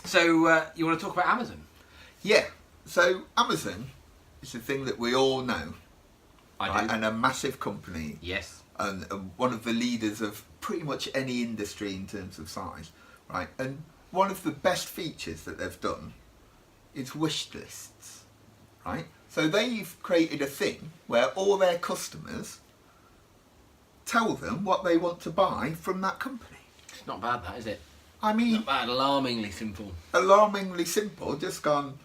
So you want to talk about Amazon? Yeah. So Amazon is a thing that we all know. I do. And a massive company. Yes. And one of the leaders of pretty much any industry in terms of size, right? And one of the best features that they've done is wish lists, right? So they've created a thing where all their customers tell them what they want to buy from that company. It's not bad, that, is it? I mean, Not bad. Alarmingly simple. Alarmingly simple. Just gone.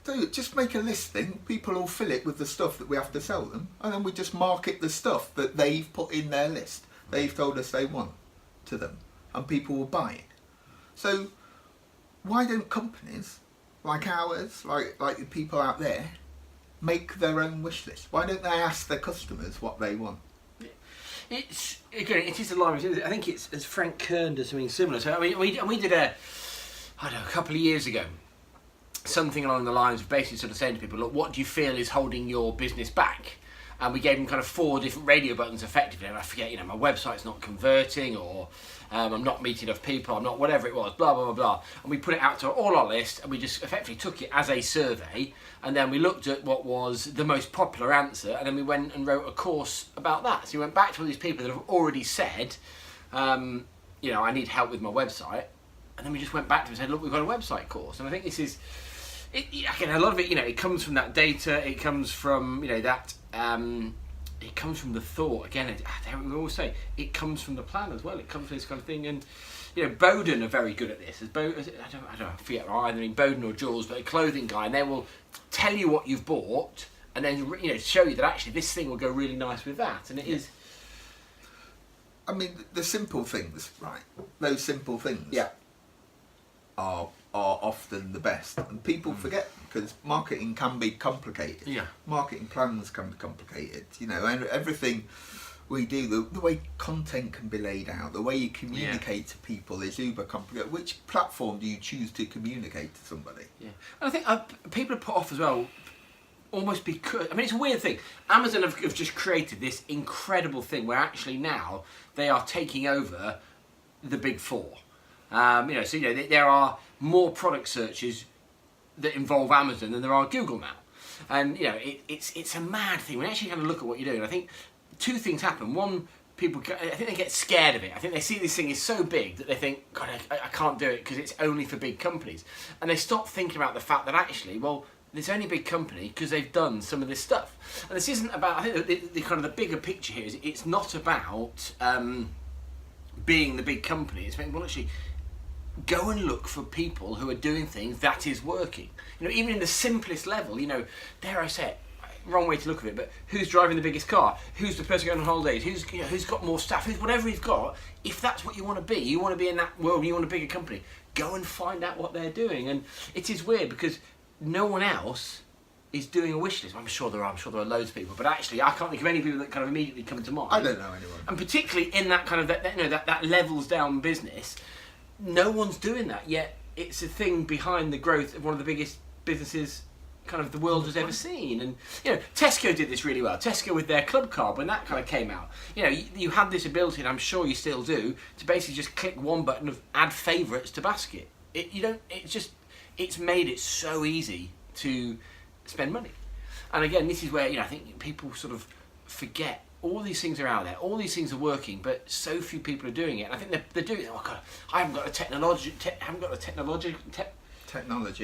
Dude, just make a listing. People will fill it with the stuff that we have to sell them, and then we just market the stuff that they've put in their list. They've told us they want to them, and people will buy it. So, why don't companies like ours, like the people out there, make their own wish list? Why don't they ask their customers what they want? It's again, it is alarming. I think it's as Frank Kern does something similar. So we did a couple of years ago, something along the lines of basically sort of saying to people, look, what do you feel is holding your business back? And we gave them kind of 4 different radio buttons effectively. And I forget, my website's not converting, or I'm not meeting enough people, I'm not, whatever it was, blah, blah, blah, blah. And we put it out to all our list, and we just effectively took it as a survey. And then we looked at what was the most popular answer, and then we went and wrote a course about that. So we went back to all these people that have already said, I need help with my website. And then we just went back to them and said, look, we've got a website course. And I think this is, again, a lot of it, it comes from that data, it comes from, that, it comes from the thought. Again, we always say, it comes from the plan as well. It comes from this kind of thing. And, Bowden are very good at this. I don't know, I forget either in Bowden or Jules, but a clothing guy, and they will tell you what you've bought, and then, show you that actually this thing will go really nice with that. And it is. I mean, the simple things, right? Those simple things. Are often the best, and people forget, because marketing can be complicated. Marketing plans can be complicated, and everything we do, the way content can be laid out, the way you communicate to people is uber complicated. Which platform do you choose to communicate to somebody? And I think people are put off as well, almost because, it's a weird thing. Amazon have just created this incredible thing where actually now they are taking over the big 4. There are more product searches that involve Amazon than there are Google now, and it's a mad thing. When you actually kind of look at what you're doing, I think 2 things happen. One, I think they get scared of it. I think they see this thing is so big that they think, God, I can't do it because it's only for big companies, and they stop thinking about the fact that actually, well, there's only a big company because they've done some of this stuff. And this isn't about. I think the kind of the bigger picture here is it's not about being the big company. It's well, actually, go and look for people who are doing things that is working. Even in the simplest level, dare I say it, wrong way to look at it, but who's driving the biggest car? Who's the person going on holidays? Who's got more staff? Whatever he's got, if that's what you want to be in that world, you want a bigger company, go and find out what they're doing. And it is weird because no one else is doing a wish list. I'm sure there are loads of people, but actually I can't think of any people that kind of immediately come to mind. I don't know anyone. And particularly in that kind of, that levels down business, no one's doing that yet. It's a thing behind the growth of one of the biggest businesses kind of the world has ever seen. And Tesco did this really well. Tesco with their club card, when that kind of came out, you had this ability, and I'm sure you still do, to basically just click one button of add favourites to basket. It's made it so easy to spend money. And again, this is where I think people sort of forget. All these things are out there, all these things are working, but so few people are doing it. And I think they're doing it. Oh God, I haven't got the technology.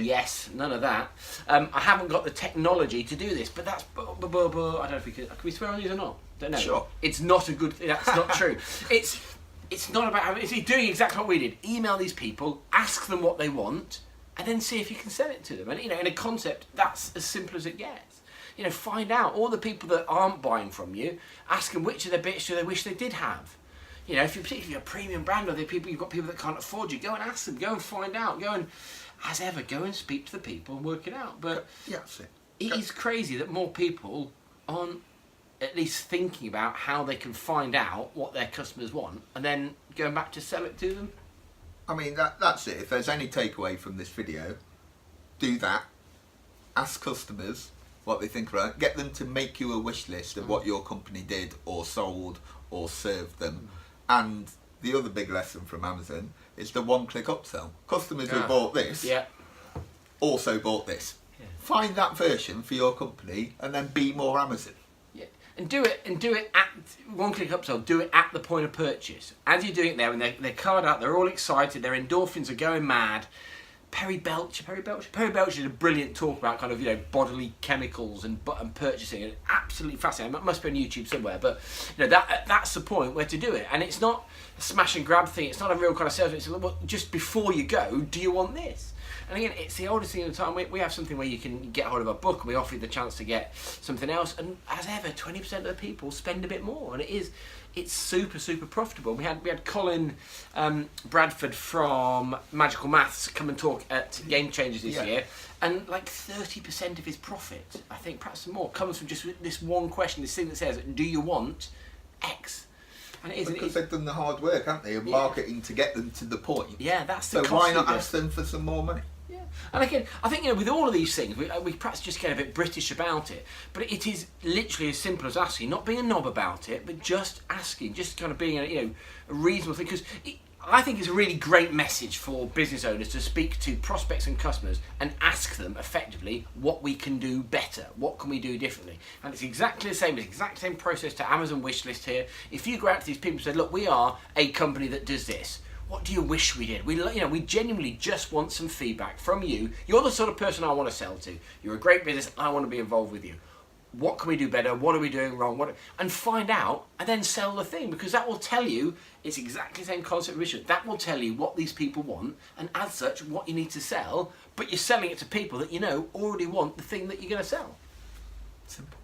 Yes, none of that. I haven't got the technology to do this, but that's. I don't know if we can we swear on these or not. Don't know. Sure. It's not a good. That's not true. It's not about. It's doing exactly what we did. Email these people, ask them what they want, and then see if you can sell it to them. And in a concept that's as simple as it gets. Find out all the people that aren't buying from you. Ask them which of their bits do they wish they did have. If you're particularly a premium brand, or you've got people that can't afford you, go and ask them. Go and find out. Go and, as ever, go and speak to the people and work it out. But that's it. It is crazy that more people aren't at least thinking about how they can find out what their customers want, and then going back to sell it to them. I mean, that's it. If there's any takeaway from this video, do that. Ask customers what they think about it. Get them to make you a wish list of what your company did or sold or served them, and the other big lesson from Amazon is the one-click upsell. Customers who Ah. bought this Yeah. also bought this. Yeah. Find that version for your company and then be more Amazon. Yeah, and do it at one-click upsell. Do it at the point of purchase. As you're doing it there, when they're card out, they're all excited. Their endorphins are going mad. Perry Belcher did a brilliant talk about kind of bodily chemicals and purchasing. And absolutely fascinating. It must be on YouTube somewhere, but that's the point where to do it. And it's not a smash and grab thing. It's not a real kind of sales. It's just before you go, do you want this? And again, it's the oldest thing of the time. We have something where you can get hold of a book, and we offer you the chance to get something else. And as ever, 20% of the people spend a bit more, and it's super, super profitable. We had Colin Bradford from Magical Maths come and talk at Game Changers this year, and like 30% of his profit, I think perhaps more, comes from just this one question, this thing that says, "Do you want X?" And it is Because they've done the hard work, haven't they, of marketing to get them to the point. Yeah, that's the So why not costly ask them for some more money? Yeah, and again, I think with all of these things, we perhaps just get a bit British about it, but it is literally as simple as asking, not being a knob about it, but just asking, just kind of being a reasonable thing. Because I think it's a really great message for business owners to speak to prospects and customers and ask them effectively what we can do better, what can we do differently. And it's exactly the same, it's exact same process to Amazon wishlist here. If you go out to these people and say, look, we are a company that does this. What do you wish we did? We genuinely just want some feedback from you. You're the sort of person I want to sell to. You're a great business. I want to be involved with you. What can we do better? What are we doing wrong? And find out, and then sell the thing, because that will tell you it's exactly the same concept of issue. That will tell you what these people want, and as such, what you need to sell. But you're selling it to people that already want the thing that you're going to sell. Simple.